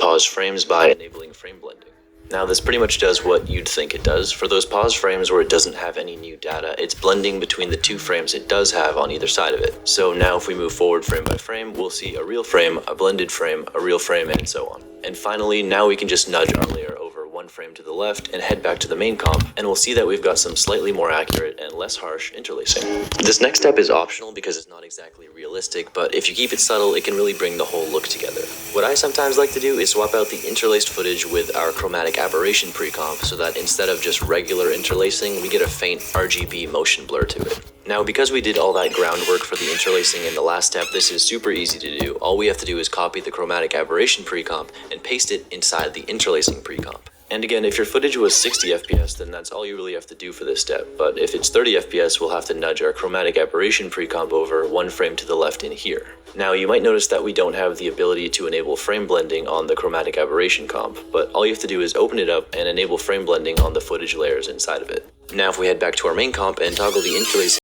pause frames by enabling frame blending. Now this pretty much does what you'd think it does. For those pause frames where it doesn't have any new data, it's blending between the two frames it does have on either side of it. So now if we move forward frame by frame, we'll see a real frame, a blended frame, a real frame, and so on. And finally, now we can just nudge our layer over one frame to the left and head back to the main comp, and we'll see that we've got some slightly more accurate and less harsh interlacing. This next step is optional because it's not exactly realistic, but if you keep it subtle, it can really bring the whole look together. What I sometimes like to do is swap out the interlaced footage with our chromatic aberration pre-comp so that instead of just regular interlacing, we get a faint RGB motion blur to it. Now, because we did all that groundwork for the interlacing in the last step, this is super easy to do. All we have to do is copy the chromatic aberration pre-comp and paste it inside the interlacing pre-comp. And again, if your footage was 60 FPS, then that's all you really have to do for this step. But if it's 30 FPS, we'll have to nudge our chromatic aberration pre-comp over one frame to the left in here. Now, you might notice that we don't have the ability to enable frame blending on the chromatic aberration comp, but all you have to do is open it up and enable frame blending on the footage layers inside of it. Now, if we head back to our main comp and toggle the interlacing